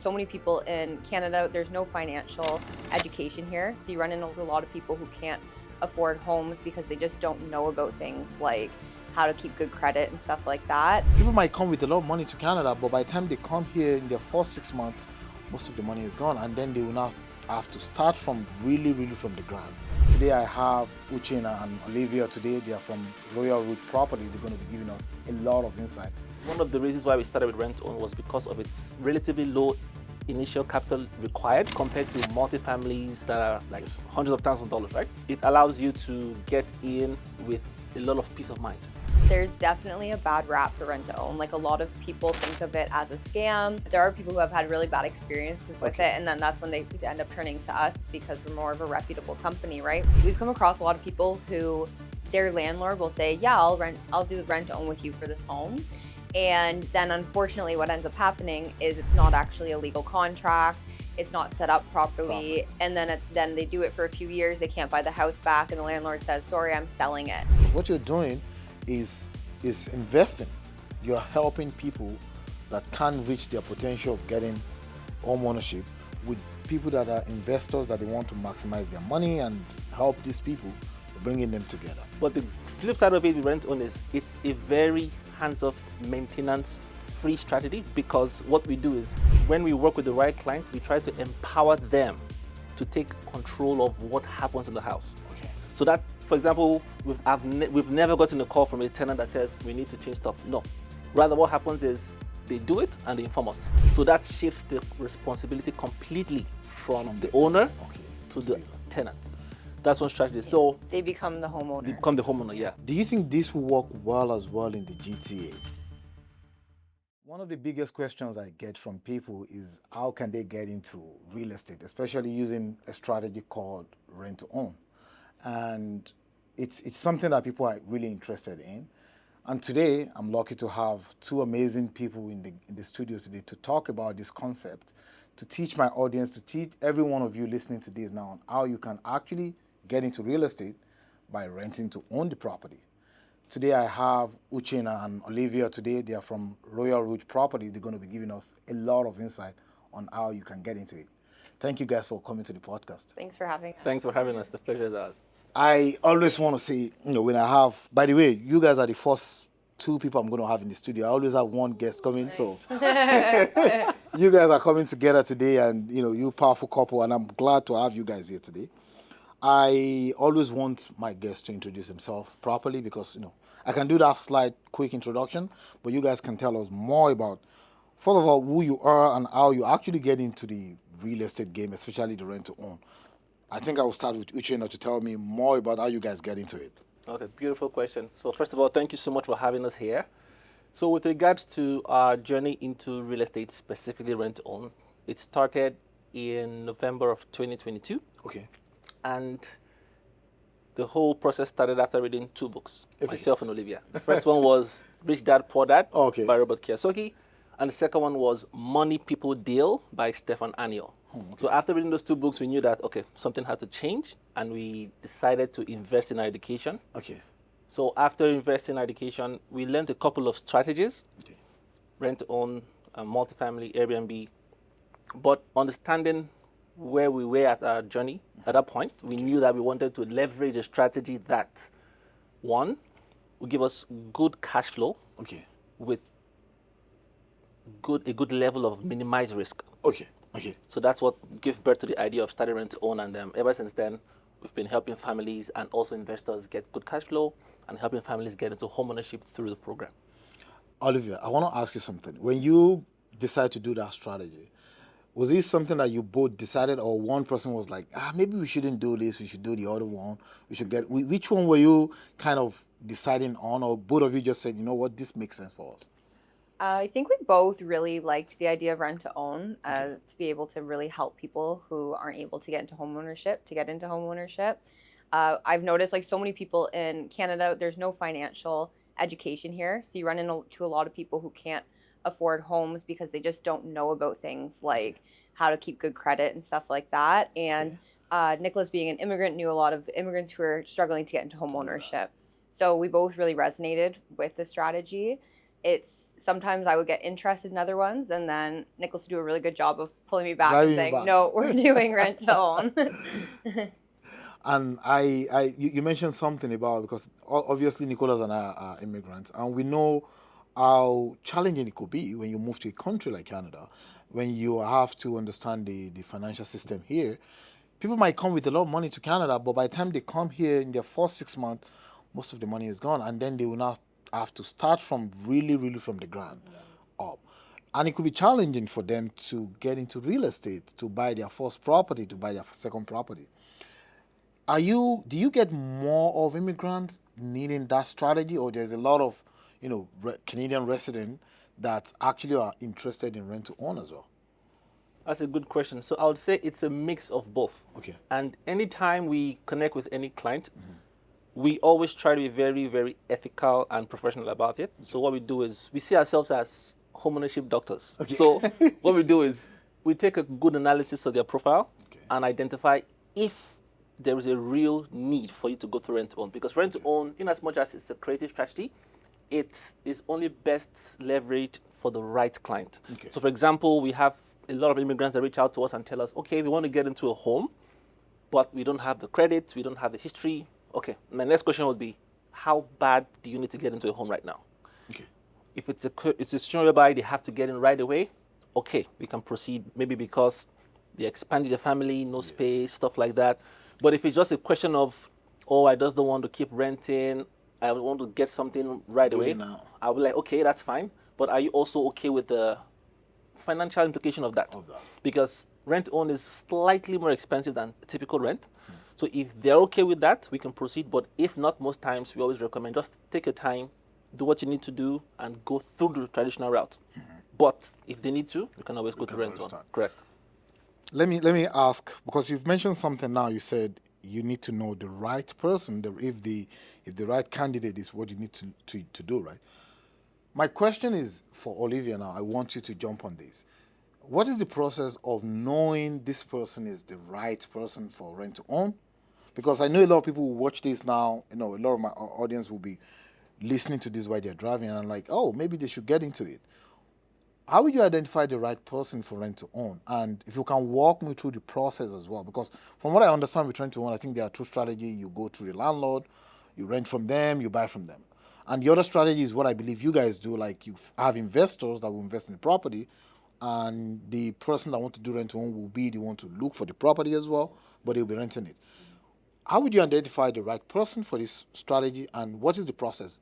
so many people in Canada, there's no financial education here. So you run into a lot of people who can't afford homes because they just don't know about things like how to keep good credit and stuff like that. People might come with a lot of money to Canada, but by the time they come here in their first 6 months, most of the money is gone, and then they will now have to start from really from the ground. Today I have Ucheana and Olivia. Today they are from Royal Rouge Property. They're going to be giving us a lot of insight. One of the reasons why we started with rent-to-own was because of its relatively low initial capital required compared to multifamilies that are like hundreds of thousands of dollars, right? It allows you to get in with a lot of peace of mind. There's definitely a bad rap for rent-to-own. Like, a lot of people think of it as a scam. There are people who have had really bad experiences with it, and then that's when they end up turning to us because we're more of a reputable company, right? We've come across a lot of people who their landlord will say, yeah, I'll do rent-to-own with you for this home. And then unfortunately what ends up happening is it's not actually a legal contract. It's not set up properly. And then they do it for a few years. They can't buy the house back, and the landlord says, sorry, I'm selling it. What you're doing is investing. You're helping people that can't reach their potential of getting home ownership with people that are investors that they want to maximize their money and help these people, bringing them together. But the flip side of it with rent-own is it's a very hands-off, maintenance-free strategy, because what we do is when we work with the right client, we try to empower them to take control of what happens in the house. Okay. So that, for example, we've never gotten a call from a tenant that says we need to change stuff. No. Rather, what happens is they do it and they inform us. So that shifts the responsibility completely from the owner to the tenant. That's one strategy. So they become the homeowner. They become the homeowner, yeah. Do you think this will work well as well in the GTA? One of the biggest questions I get from people is how can they get into real estate, especially using a strategy called rent-to-own. And it's something that people are really interested in. And today, I'm lucky to have two amazing people in the studio today to talk about this concept, to teach my audience, to teach every one of you listening to this now on how you can actually get into real estate by renting to own the property. Today I have Ucheana and Olivia. Today they are from Royal Rouge Property. They're going to be giving us a lot of insight on how you can get into it. Thank you guys for coming to the podcast. Thanks for having us. Thanks for having us. The pleasure is ours. I always want to say, when I have, by the way, you guys are the first two people I'm going to have in the studio. I always have one guest coming, nice. So you guys are coming together today, and you powerful couple, and I'm glad to have you guys here today. I always want my guest to introduce himself properly because, I can do that slight quick introduction, but you guys can tell us more about, first of all, who you are and how you actually get into the real estate game, especially the rent-to-own. I think I will start with Ucheana to tell me more about how you guys get into it. Okay, beautiful question. So first of all, thank you so much for having us here. So with regards to our journey into real estate, specifically rent-to-own, it started in November of 2022. Okay. And the whole process started after reading two books, myself and Olivia. The first one was Rich Dad, Poor Dad by 𝗏𝗃𝗲𝗏. And the second one was Money, People, Deal by 𝗏𝗏. So after reading those two books, we knew that, something had to change, and we decided to invest in our education. Okay. So after investing in our education, we learned a couple of strategies, rent-to-own, multifamily, Airbnb, but understanding where we were at our journey at that point, we knew that we wanted to leverage a strategy that, one, would give us good cash flow with a good level of minimized risk. Okay. So that's what gave birth to the idea of starting rent-to-own, and ever since then, we've been helping families and also investors get good cash flow and helping families get into homeownership through the program. Olivia, I want to ask you something. When you decided to do that strategy, was this something that you both decided, or one person was like, maybe we shouldn't do this, we should do the other one, which one were you kind of deciding on, or both of you just said, you know what, this makes sense for us? I think we both really liked the idea of rent-to-own to be able to really help people who aren't able to get into homeownership, I've noticed so many people in Canada, there's no financial education here. So you run into a lot of people who can't afford homes because they just don't know about things like how to keep good credit and stuff like that. And Nicholas, being an immigrant, knew a lot of immigrants who were struggling to get into homeownership. So we both really resonated with the strategy. It's sometimes I would get interested in other ones, and then Nicholas would do a really good job of pulling me back Driving and you saying, back. no, we're doing rent to own. And you mentioned something about, because obviously Nicholas and I are immigrants, and we know how challenging it could be when you move to a country like Canada, when you have to understand the financial system here. People might come with a lot of money to Canada, but by the time they come here in their first 6 months, most of the money is gone, and then they will now have to start from really from the ground up. And it could be challenging for them to get into real estate, to buy their first property, to buy their second property. Do you get more of immigrants needing that strategy, or there's a lot of, Canadian residents that actually are interested in rent to own as well? That's a good question. So I would say it's a mix of both. Okay. And anytime we connect with any client, we always try to be very, very ethical and professional about it. So what we do is we see ourselves as homeownership doctors. Okay. So what we do is we take a good analysis of their profile and identify if there is a real need for you to go through rent to own. Because rent to own, in as much as it's a creative strategy, it is only best leveraged for the right client. Okay. So for example, we have a lot of immigrants that reach out to us and tell us, okay, we want to get into a home, but we don't have the credit, we don't have the history. Okay, my next question would be, how bad do you need to get into a home right now? Okay. If it's a situation whereby they have to get in right away, okay, we can proceed, maybe because they expanded the family, no space, stuff like that. But if it's just a question of, oh, I just don't want to keep renting, I want to get something right away, I'll be like, okay, that's fine. But are you also okay with the financial implication of that? Because rent-own is slightly more expensive than typical rent. So if they're okay with that, we can proceed. But if not, most times we always recommend just take your time, do what you need to do, and go through the traditional route. But if they need to, you can always go to rent-own. Correct. Let me ask, because you've mentioned something now. You said you need to know the right person, if the right candidate is what you need to do, right? My question is for Olivia now. I want you to jump on this. What is the process of knowing this person is the right person for rent to own? Because I know a lot of people who watch this now, a lot of my audience will be listening to this while they're driving, and I'm like, oh, maybe they should get into it. How would you identify the right person for rent to own? And if you can walk me through the process as well, because from what I understand with rent to own, I think there are two strategies. You go through the landlord, you rent from them, you buy from them. And the other strategy is what I believe you guys do, like you have investors that will invest in the property, and the person that wants to do rent to own will be the one to look for the property as well, but they'll be renting it. How would you identify the right person for this strategy, and what is the process?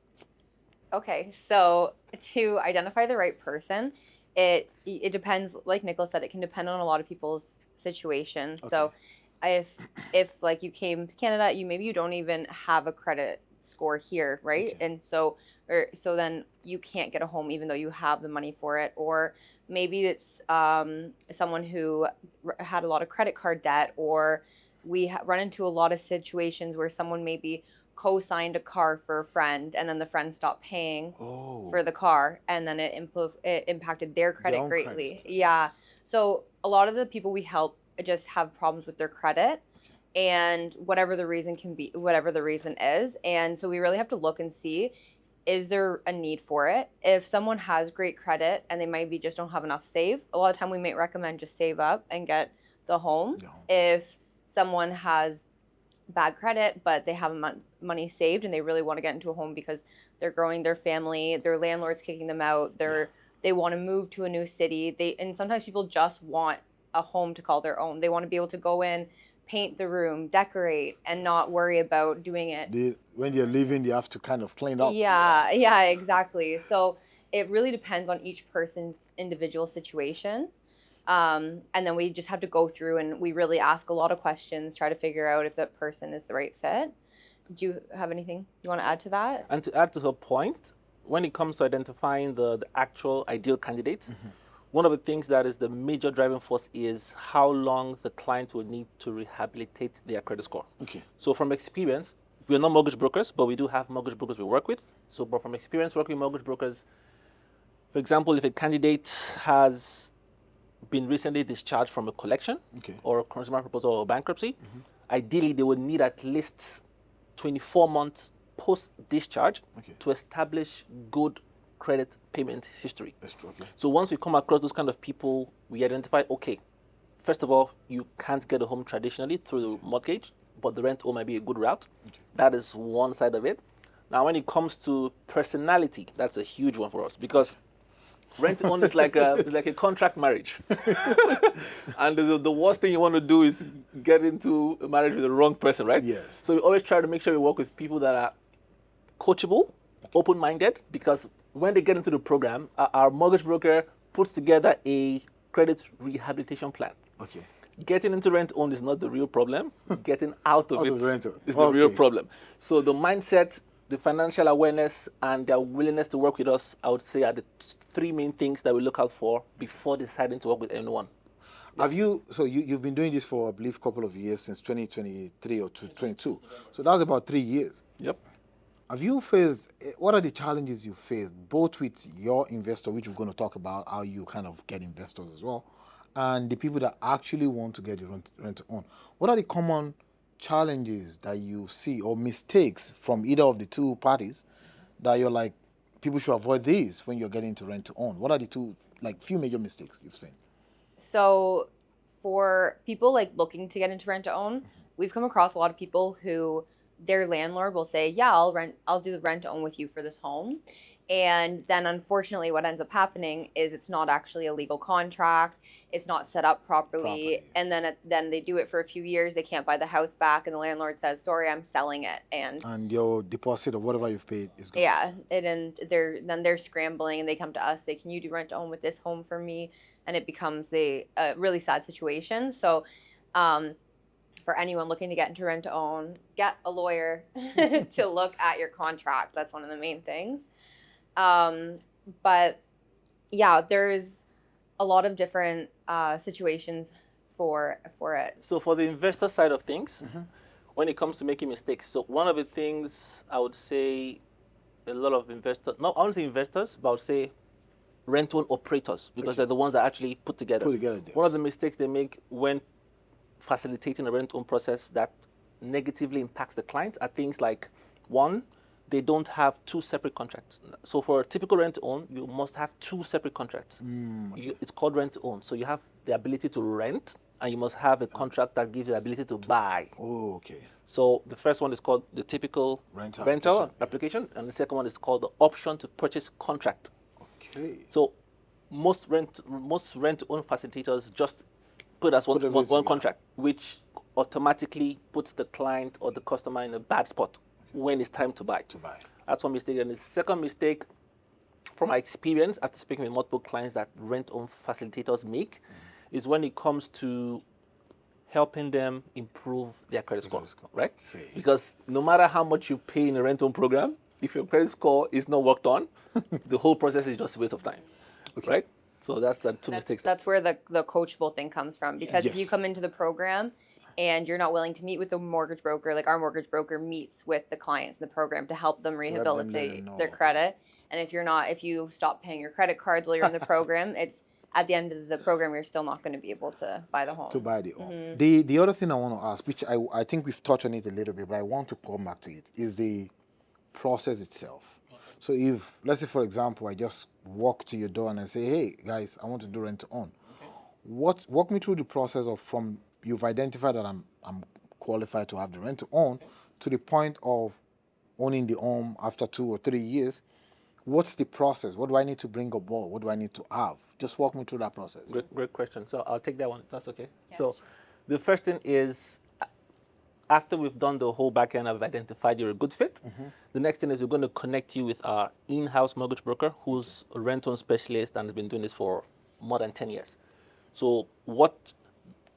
Okay, so to identify the right person, it depends, like Nicholas said, it can depend on a lot of people's situations. Okay. So if like you came to Canada, maybe you don't even have a credit score here, right? Okay. And so then you can't get a home even though you have the money for it. Or maybe it's someone who had a lot of credit card debt, or we run into a lot of situations where someone maybe co-signed a car for a friend, and then the friend stopped paying for the car, and then it impacted their credit greatly. Yeah. So a lot of the people we help just have problems with their credit, and whatever the reason is. And so we really have to look and see, is there a need for it? If someone has great credit and they maybe just don't have enough saved, a lot of time we might recommend just save up and get the home. No. If someone has bad credit, but they have money saved and they really want to get into a home because they're growing their family, their landlord's kicking them out, they want to move to a new city. And sometimes people just want a home to call their own. They want to be able to go in, paint the room, decorate, and not worry about doing it. When you're leaving, you have to kind of clean up. Yeah, exactly. So it really depends on each person's individual situation. And then we just have to go through and we really ask a lot of questions, try to figure out if that person is the right fit. Do you have anything you want to add to that? And to add to her point, when it comes to identifying the actual ideal candidates, one of the things that is the major driving force is how long the client will need to rehabilitate their credit score. Okay. So from experience, we're not mortgage brokers, but we do have mortgage brokers we work with. So but from experience working with mortgage brokers, for example, if a candidate has been recently discharged from a collection or a consumer proposal or bankruptcy, ideally they would need at least 24 months post-discharge to establish good credit payment history. That's true. Okay. So once we come across those kind of people, we identify, okay, first of all, you can't get a home traditionally through the mortgage, but the rent-own might be a good route. Okay. That is one side of it. Now, when it comes to personality, that's a huge one for us because rent-own is like a contract marriage. And the worst thing you want to do is get into a marriage with the wrong person, right? Yes. So we always try to make sure we work with people that are coachable, open-minded, because when they get into the program, our mortgage broker puts together a credit rehabilitation plan. Okay. Getting into rent-own is not the real problem. Getting out of it is the Okay. real problem. So the mindset, the financial awareness, and their willingness to work with us, I would say, are the three main things that we look out for before deciding to work with anyone. Have you, so you've been doing this for, I believe, a couple of years, since 2023 or 2022. So that's about 3 years. Yep. Have you faced, what are the challenges you faced, both with your investor, which we're going to talk about, how you kind of get investors as well, and the people that actually want to get the rent-to-own? What are the common challenges that you see or mistakes from either of the two parties that you're like, people should avoid these when you're getting into rent-to-own? What are the two, like, few major mistakes you've seen? So for people like looking to get into rent-to-own, we've come across a lot of people who their landlord will say, yeah, I'll do the rent-to-own with you for this home. And then unfortunately what ends up happening is it's not actually a legal contract. It's not set up properly. And then they do it for a few years. They can't buy the house back. And the landlord says, sorry, I'm selling it. And your deposit or whatever you've paid is gone. Yeah. And they're scrambling and they come to us, say, can you do rent-to-own with this home for me? And it becomes a really sad situation. So for anyone looking to get into rent-to-own, get a lawyer to look at your contract. That's one of the main things. But yeah, there's a lot of different situations for it. So for the investor side of things, when it comes to making mistakes, so one of the things I would say a lot of investors, not only investors, but I would say rent-own operators, because they're the ones that actually put together. One of the mistakes they make when facilitating a rent-own process that negatively impacts the client are things like, one, they don't have two separate contracts. So for a typical rent-to-own, you must have two separate contracts. It's called rent-to-own. So you have the ability to rent, and you must have a contract that gives you the ability to buy. Oh, okay. So the first one is called the typical rental application, and the second one is called the option to purchase contract. Okay. So most rent-to-own facilitators just put as one contract, which automatically puts the client or the customer in a bad spot when it's time to buy. That's one mistake. And the second mistake, from my experience after speaking with multiple clients that rent-own facilitators make, is when it comes to helping them improve their credit score, right? Okay. Because no matter how much you pay in a rent-own program, if your credit score is not worked on, the whole process is just a waste of time, right? So that's the two mistakes. That's where the coachable thing comes from. Because if you come into the program and you're not willing to meet with the mortgage broker, like our mortgage broker meets with the clients in the program to help them rehabilitate their credit. And if you stop paying your credit cards while you're in the program, it's at the end of the program, you're still not going to be able to buy the home. The other thing I want to ask, which I think we've touched on it a little bit, but I want to come back to it, is the process itself. So if, let's say, for example, I just walk to your door and I say, hey, guys, I want to do rent-to-own. Walk me through the process of from you've identified that I'm qualified to have the rent-to-own to the point of owning the home after 2 or 3 years. What's the process? What do I need to bring aboard? What do I need to have? Just walk me through that process. Great question. So I'll take that one, if that's okay. Yes. So the first thing is, after we've done the whole back end, I've identified you're a good fit. The next thing is we're going to connect you with our in-house mortgage broker, who's a rent-own specialist and has been doing this for more than 10 years. So what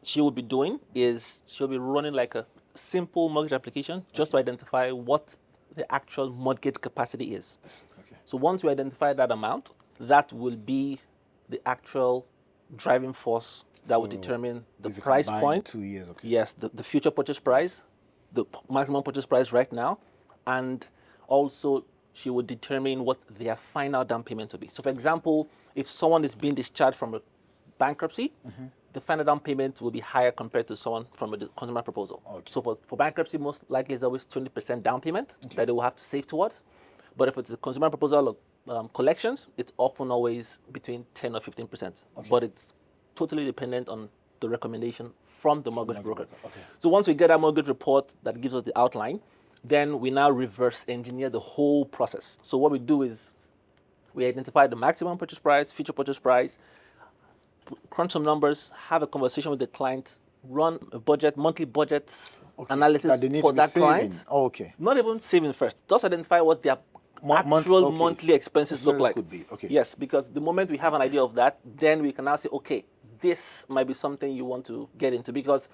she will be doing is she'll be running like a simple mortgage application just to identify what the actual mortgage capacity is. So once we identify that amount, that will be the actual driving force that will determine the price point. 2 years, Yes, the future purchase price, the maximum purchase price right now, and also she will determine what their final down payment will be. So for example, if someone is being discharged from a bankruptcy, the final down payment will be higher compared to someone from a consumer proposal. So for bankruptcy, most likely it's always 20% down payment that they will have to save towards. But if it's a consumer proposal or collections, it's often always between 10 or 15%. But it's totally dependent on the recommendation from the mortgage broker. So once we get our mortgage report that gives us the outline, then we now reverse engineer the whole process. So what we do is we identify the maximum purchase price, future purchase price, crunch some numbers, have a conversation with the client, run a budget, monthly budget analysis for that client. Not even saving first. Just identify what their actual monthly expenses look like. Could be. Yes, because the moment we have an idea of that, then we can now say, okay, this might be something you want to get into. Because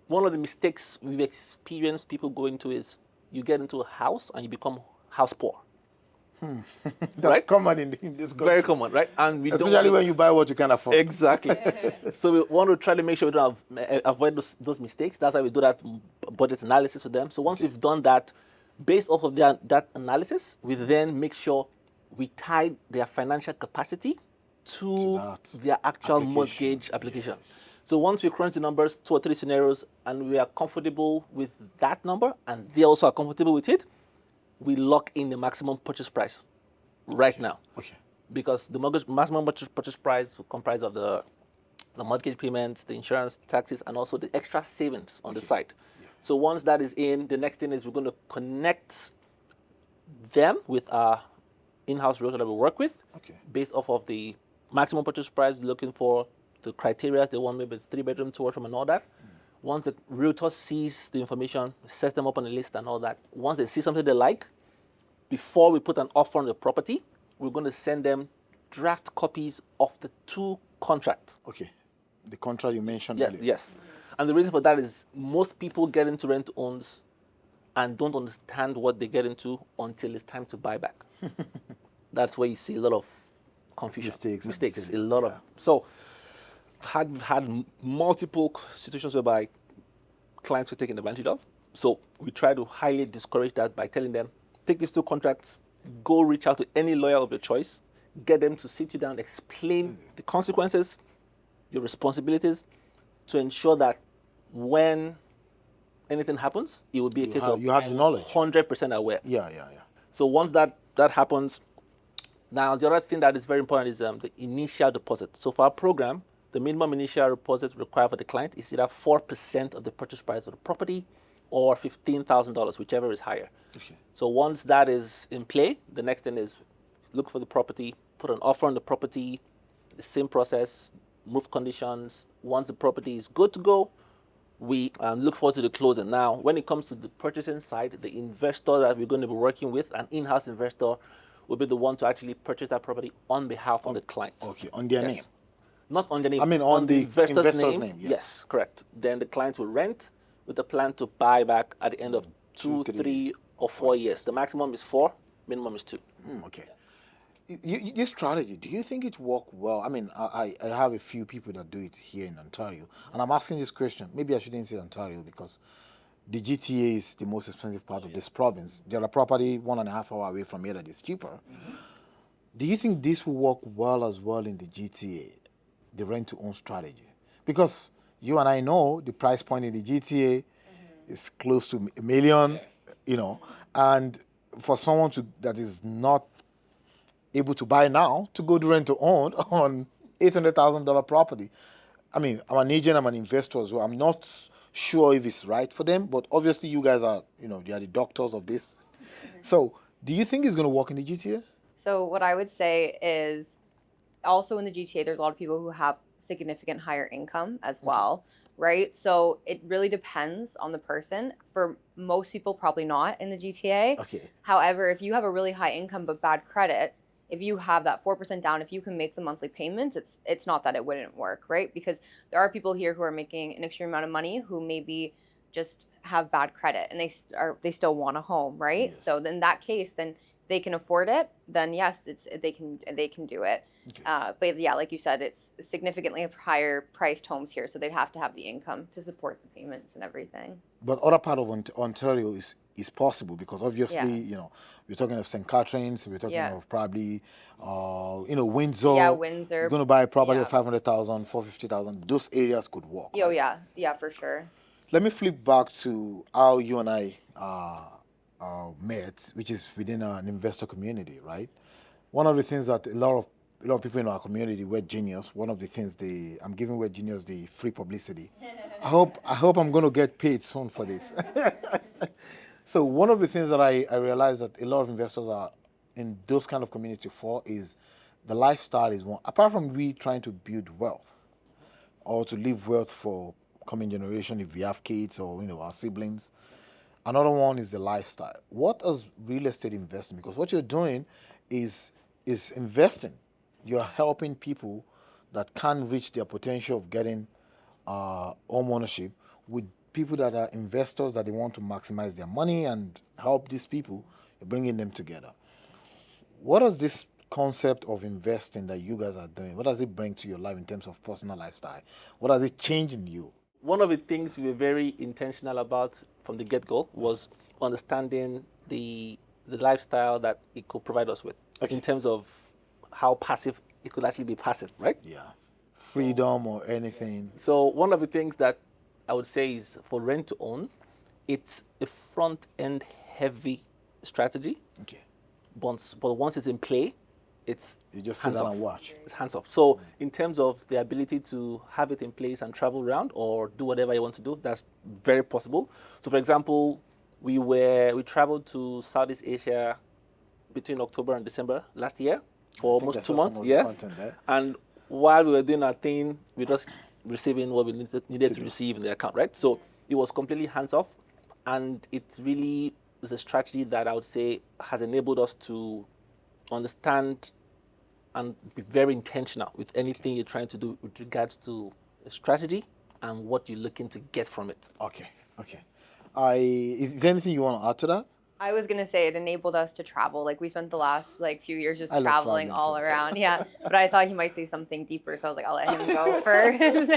one of the mistakes we've experienced people go into is you get into a house and you become house poor. That's common in this country. Very common, right? And we especially when you buy what you can afford. Exactly. So we want to try to make sure we don't avoid those mistakes. That's why we do that budget analysis with them. So once we've done that, based off of that analysis, we then make sure we tie their financial capacity to their actual mortgage application. So once we crunch the numbers, 2 or 3 scenarios, and we are comfortable with that number, and they also are comfortable with it, we lock in the maximum purchase price right now. Because the maximum purchase price will comprise of the mortgage payments, the insurance, taxes, and also the extra savings on the side. So once that is in, the next thing is we're going to connect them with our in-house realtor that we work with, based off of the maximum purchase price, looking for the criteria they want, maybe it's 3-bedroom, 2-bedroom, and all that. Once the realtor sees the information, sets them up on the list and all that, once they see something they like, before we put an offer on the property, we're going to send them draft copies of the 2 contracts. The contract you mentioned earlier. Yes. And the reason for that is most people get into rent-owns and don't understand what they get into until it's time to buy back. That's where you see a lot of confusion. Mistakes. A lot of. So we've had multiple situations whereby clients were taken advantage of. So we try to highly discourage that by telling them, take these 2 contracts, go reach out to any lawyer of your choice, get them to sit you down, explain the consequences, your responsibilities, to ensure that when anything happens, it will be a case of you have the knowledge, 100% aware. So once that happens, now the other thing that is very important is the initial deposit. So for our program, the minimum initial deposit required for the client is either 4% of the purchase price of the property or $15,000, whichever is higher. So once that is in play, the next thing is look for the property, put an offer on the property, the same process, move conditions. Once the property is good to go, we look forward to the closing. Now, when it comes to the purchasing side, the investor that we're going to be working with, an in-house investor, will be the one to actually purchase that property on behalf of the client. On their name. Not on their name. I mean, on the investor's name. Yes, correct. Then the client will rent with the plan to buy back at the end of 2, 3, or 4 years. The maximum is 4, minimum is 2. This strategy, do you think it worked well? I mean, I have a few people that do it here in Ontario, and I'm asking this question. Maybe I shouldn't say Ontario because the GTA is the most expensive part of this province. There are property 1.5 hours away from here that is cheaper. Do you think this will work well as well in the GTA, the rent-to-own strategy? Because you and I know the price point in the GTA is close to $1 million, you know, and for someone that is not able to buy now to go to rent-to-own on $800,000 property. I mean, I'm an agent, I'm an investor as well. I'm not sure if it's right for them, but obviously you guys are, you know, they are the doctors of this. So do you think it's going to work in the GTA? So what I would say is also in the GTA, there's a lot of people who have significant higher income as well, right? So it really depends on the person. For most people, probably not in the GTA. However, if you have a really high income but bad credit, if you have that 4% down, if you can make the monthly payments, it's not that it wouldn't work, right? Because there are people here who are making an extreme amount of money who maybe just have bad credit and they still want a home, right? So in that case, then they can afford it, then yes, they can do it. But yeah, like you said, it's significantly higher priced homes here, so they'd have to have the income to support the payments and everything. But other part of Ontario is possible because obviously, you know, we're talking of St. Catharines, we're talking of probably, you know, Windsor. Yeah, Windsor. You're going to buy a property of $500,000, $450,000. Those areas could work. Oh, right? Yeah, for sure. Let me flip back to how you and I met, which is within an investor community, right? One of the things that a lot of people in our community, we're genius. One of the things I'm giving we're genius the free publicity. I hope I'm going to get paid soon for this. So one of the things that I realize that a lot of investors are in those kind of community for is the lifestyle is one. Apart from we trying to build wealth or to leave wealth for coming generation if we have kids or our siblings, another one is the lifestyle. What is real estate investing? Because what you're doing is investing. You're helping people that can't reach their potential of getting home ownership with people that are investors that they want to maximize their money and help these people. You're bringing them together. What is this concept of investing that you guys are doing? What does it bring to your life in terms of personal lifestyle? What does it change in you? One of the things we were very intentional about from the get-go was understanding the lifestyle that it could provide us with in terms of how passive it could actually be passive, right? Yeah. Freedom or anything. So one of the things that I would say is for rent to own, it's a front-end heavy strategy. Okay. But once it's in play, it's you just sit down and watch. It's hands off. So in terms of the ability to have it in place and travel around or do whatever you want to do, that's very possible. So for example, we traveled to Southeast Asia between October and December last year for almost 2 months. Yes. And while we were doing our thing, we were just receiving what we needed to receive in the account, right? So it was completely hands off, and it really is a strategy that I would say has enabled us to understand and be very intentional with anything you're trying to do with regards to a strategy and what you're looking to get from it. Okay. Is there anything you want to add to that? I was gonna say it enabled us to travel. Like we spent the last few years just traveling all around. Yeah, but I thought he might say something deeper, so I was like, I'll let him go first.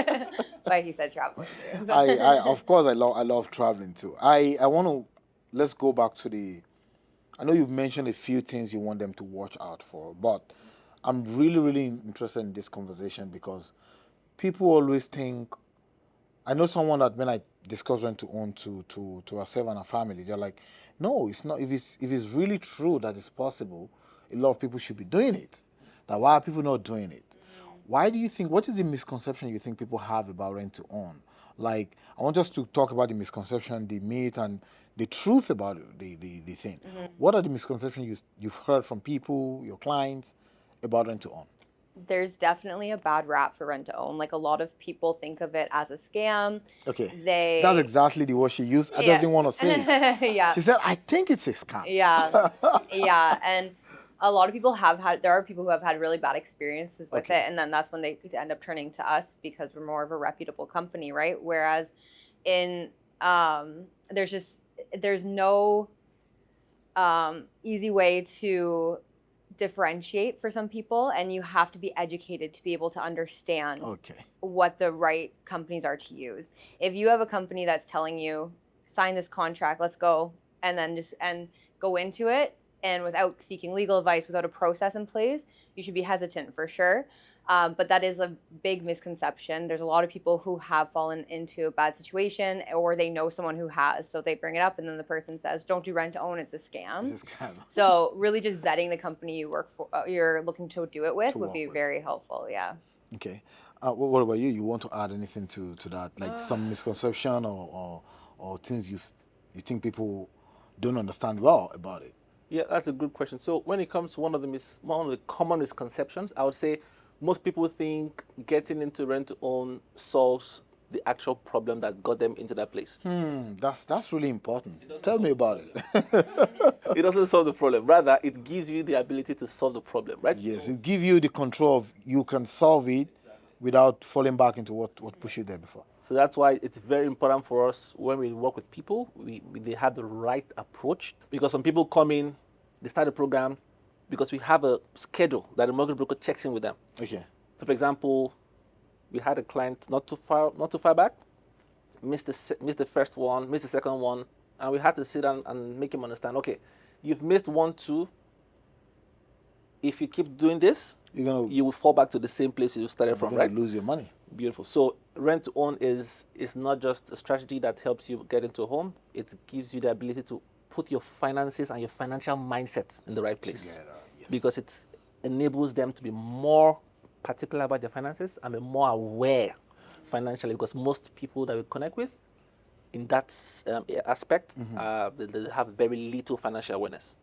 But he said traveling too. So. Of course, I love traveling too. Let's go back to I know you've mentioned a few things you want them to watch out for, but I'm really, really interested in this conversation because people always think, I know someone that when I discuss rent to own to herself and her family, they're like, no, it's not. If it's really true that it's possible, a lot of people should be doing it. Now, why are people not doing it? Why do you think, what is the misconception you think people have about rent to own? Like, I want us to talk about the misconception, the myth, and the truth about the thing. What are the misconceptions you've heard from people, your clients, about rent to own? There's definitely a bad rap for rent to own. Like a lot of people think of it as a scam. Okay. That's exactly the word she used. I just didn't want to say it. Yeah. She said, I think it's a scam. Yeah. Yeah. And a lot of people there are people who have had really bad experiences with it. And then that's when they end up turning to us because we're more of a reputable company, right? Whereas there's no easy way to differentiate for some people, and you have to be educated to be able to understand what the right companies are to use. If you have a company that's telling you, sign this contract, let's go, and then go into it, and without seeking legal advice, without a process in place, you should be hesitant for sure. But that is a big misconception. There's a lot of people who have fallen into a bad situation, or they know someone who has, so they bring it up, and then the person says, "Don't do rent to own; it's a scam." It's a scam. So really, just vetting the company you work for, you're looking to do it with, would be very helpful. Yeah. Okay. What about you? You want to add anything to that, like some misconception or things you think people don't understand well about it? Yeah, that's a good question. So when it comes to one of the common misconceptions, I would say most people think getting into rent to own solves the actual problem that got them into that place. That's really important. Tell me about it. It doesn't solve the problem. Rather, it gives you the ability to solve the problem, right? Yes, it gives you the control of you can solve it without falling back into what pushed you there before. So that's why it's very important for us when we work with people, they have the right approach. Because some people come in, they start a program, because we have a schedule that the mortgage broker checks in with them. Okay. So for example, we had a client not too far back, missed the first one, missed the second one, and we had to sit down and make him understand, okay, you've missed 1, 2. If you keep doing this, you will fall back to the same place you started from, right? Lose your money. Beautiful. So rent to own is not just a strategy that helps you get into a home. It gives you the ability to put your finances and your financial mindset in the right place. Together, yes. Because it's enables them to be more particular about their finances and be more aware financially, because most people that we connect with in that aspect, they have very little financial awareness.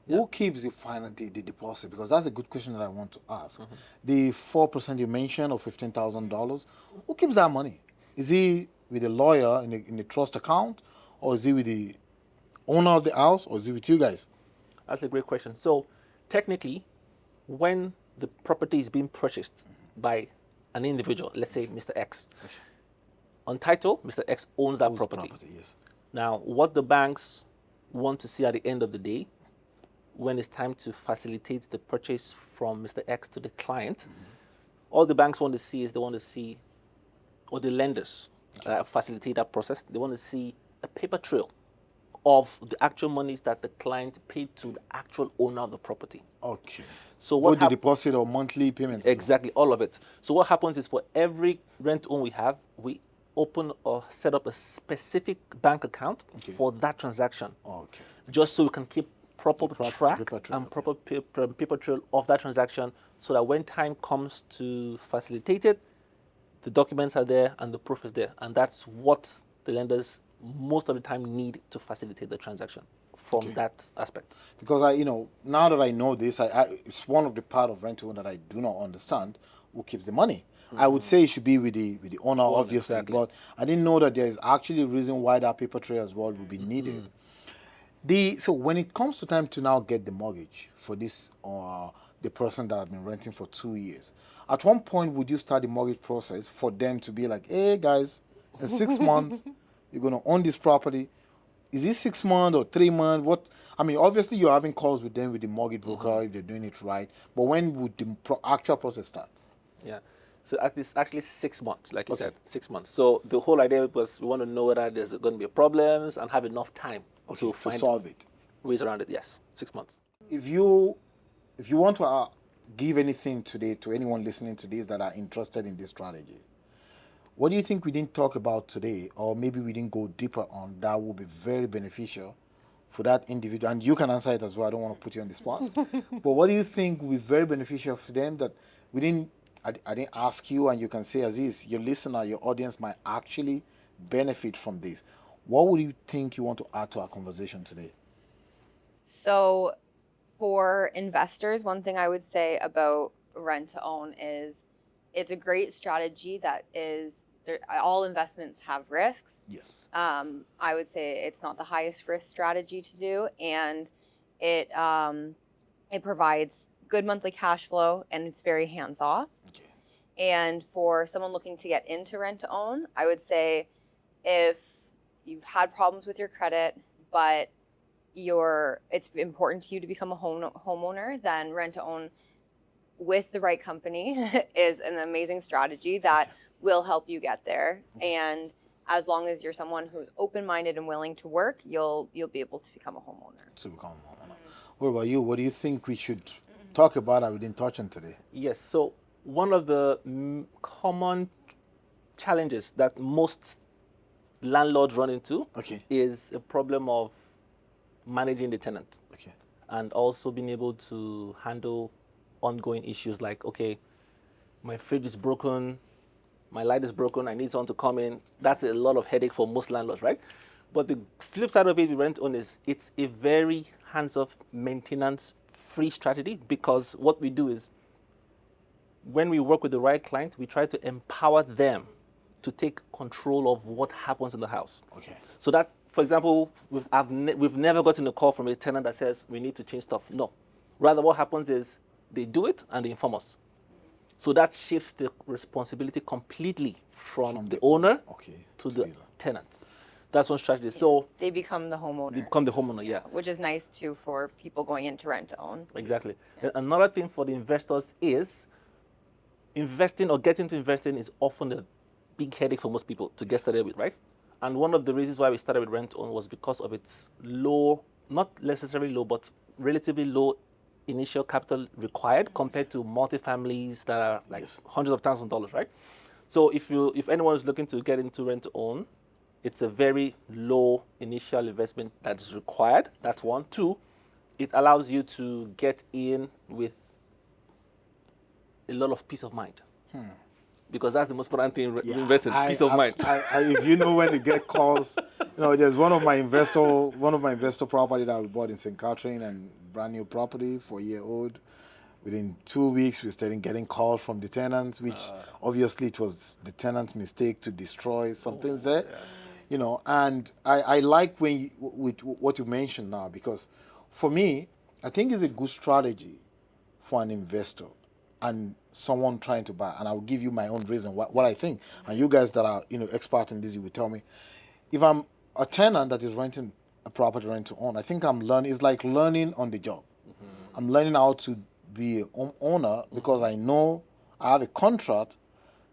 Who keeps the deposit? Because that's a good question that I want to ask. The 4% you mentioned of $15,000, who keeps that money? Is he with a lawyer in the trust account, or is he with the owner of the house, or is he with you guys? That's a great question. So technically, when the property is being purchased by an individual, let's say Mr. X, on title, Mr. X owns that property. Yes. Now, what the banks want to see at the end of the day, when it's time to facilitate the purchase from Mr. X to the client, all the banks want to see is or the lenders facilitate that process, they want to see a paper trail of the actual monies that the client paid to the actual owner of the property. Okay. So what the deposit or monthly payment? Exactly, all of it. So what happens is, for every rent-own we have, we open or set up a specific bank account for that transaction. Okay. Just so we can keep proper track and proper paper trail of that transaction, so that when time comes to facilitate it, the documents are there and the proof is there. And that's what the lenders most of the time need to facilitate the transaction from that aspect. Because now that I know this, it's one of the part of rent-to-own that I do not understand. Who keeps the money? I would say it should be with the owner, obviously, but I didn't know that there is actually a reason why that paper trail as well would be needed. So when it comes to time to now get the mortgage for this, the person that has been renting for 2 years, at one point would you start the mortgage process for them to be like, hey guys, in 6 months you're going to own this property? Is it 6 months or 3 months? What? I mean, obviously you're having calls with them, with the mortgage broker, if they're doing it right. But when would the actual process start? Yeah. So it's actually 6 months, like you said, 6 months. So the whole idea was, we want to know whether there's going to be problems and have enough time to solve it. Ways around it. Yes, 6 months. If you want to give anything today to anyone listening to this that are interested in this strategy, what do you think we didn't talk about today, or maybe we didn't go deeper on, that would be very beneficial for that individual? And you can answer it as well. I don't want to put you on the spot. But what do you think would be very beneficial for them that we didn't? I didn't ask you, and you can say, Aziz, your listener, your audience might actually benefit from this. What would you think you want to add to our conversation today? So for investors, one thing I would say about rent-to-own is it's a great strategy that is, all investments have risks. Yes. I would say it's not the highest risk strategy to do, and it provides good monthly cash flow, and it's very hands-off. Okay. And for someone looking to get into rent-to-own, I would say if you've had problems with your credit, but it's important to you to become a homeowner, then rent-to-own with the right company is an amazing strategy that will help you get there. And as long as you're someone who's open-minded and willing to work, you'll be able to become a homeowner. What about you? What do you think we should talk about that we didn't touch on today? Yes. So one of the common challenges that most landlords run into is a problem of managing the tenant, and also being able to handle ongoing issues like, okay, my fridge is broken, my light is broken, I need someone to come in. That's a lot of headache for most landlords, right? But the flip side of it with rent-own is it's a very hands-off, maintenance-free strategy, because what we do is, when we work with the right client, we try to empower them to take control of what happens in the house. So that, for example, we've never gotten a call from a tenant that says we need to change stuff. No. Rather, what happens is they do it and they inform us. So that shifts the responsibility completely from the owner to the tenant. That's one strategy. So they become the homeowner. They become the homeowner, yeah. Which is nice too for people going into rent-to-own. Exactly. Another thing for the investors is investing, or getting to investing, is often a big headache for most people to get started with, right? And one of the reasons why we started with rent-to-own was because of its low, not necessarily low, but relatively low initial capital required compared to multifamilies that are like hundreds of thousands of dollars, right? So if anyone is looking to get into rent-to-own, it's a very low initial investment that is required. That's one. Two, it allows you to get in with a lot of peace of mind. Because that's the most important thing we invest in, peace of mind. If you know when to get calls, there's one of my investor property that we bought in 𝗏𝗏𝗲𝗏 and brand new property, 4-year-old. Within 2 weeks, we started getting calls from the tenants, which obviously it was the tenant's mistake to destroy some things there. And I like with what you mentioned now, because for me, I think it's a good strategy for an investor and someone trying to buy. And I'll give you my own reason what I think. And you guys that are expert in this, you will tell me. If I'm a tenant that is renting a property rent to own, I think I'm learning. It's like learning on the job. I'm learning how to be a homeowner because I know I have a contract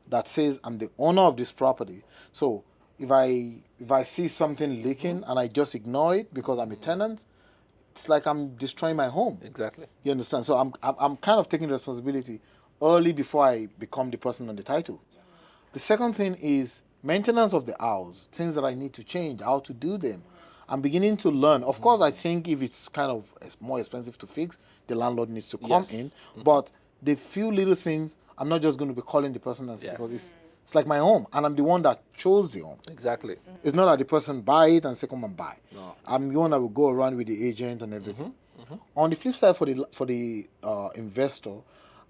that says I'm the owner of this property. So if I see something leaking and I just ignore it because I'm a tenant, it's like I'm destroying my home. Exactly. You understand? So I'm kind of taking responsibility early before I become the person on the title. The second thing is maintenance of the house, things that I need to change, how to do them. I'm beginning to learn. Of course, I think if it's kind of more expensive to fix, the landlord needs to come in. But the few little things, I'm not just going to be calling the person and say, because it's like my home, and I'm the one that chose the home. Exactly. It's not that the person buy it and say, come and buy. No. I'm the one that will go around with the agent and everything. On the flip side, for the investor,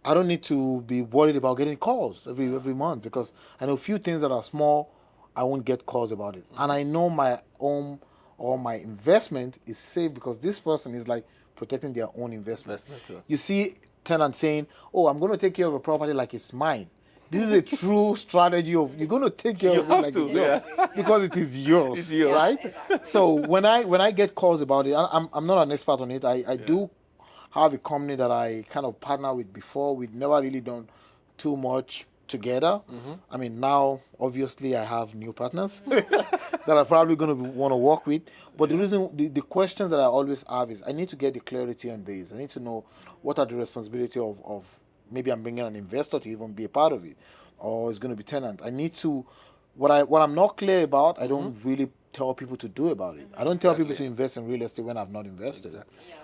I don't need to be worried about getting calls every month, because I know a few things that are small, I won't get calls about it. And I know my home or my investment is safe because this person is like protecting their own investment. You see tenants saying, oh, I'm going to take care of a property like it's mine. This is a true strategy of you're going to take care of it like it's yours because it is yours, it's yours. Right? Exactly. So when I get calls about it, I'm not an expert on it. I do have a company that I kind of partner with before. We've never really done too much together. I mean, now obviously I have new partners that are probably going to want to work with. But the reason, the questions that I always have is I need to get the clarity on this. I need to know what are the responsibility of maybe I'm bringing an investor to even be a part of it, or it's going to be tenant. I need to, what I'm not clear about, I don't really tell people to do about it. I don't tell people to invest in real estate when I've not invested.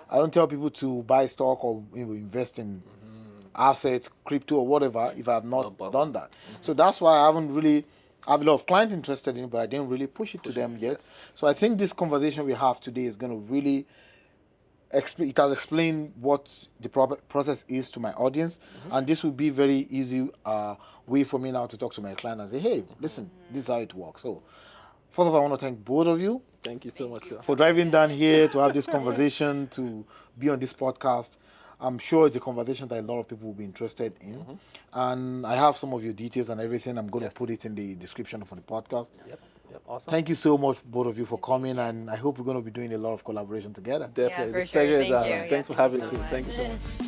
I don't tell people to buy stock or invest in assets, crypto or whatever if I have not done that. So that's why I haven't really, I have a lot of clients interested in it, but I didn't really push it to them yet. So I think this conversation we have today is going to really explain, it has explained what the process is to my audience. And this will be very easy way for me now to talk to my client and say, hey, listen, this is how it works. So first of all, I want to thank both of you. Thank you so much, sir. For driving down here to have this conversation, to be on this podcast. I'm sure it's a conversation that a lot of people will be interested in. And I have some of your details and everything. I'm going to put it in the description of the podcast. Yep, awesome. Thank you so much, both of you, for coming. And I hope we're going to be doing a lot of collaboration together. Definitely. Yeah, for sure. Pleasure is ours. Thanks for having us. Thank you so much.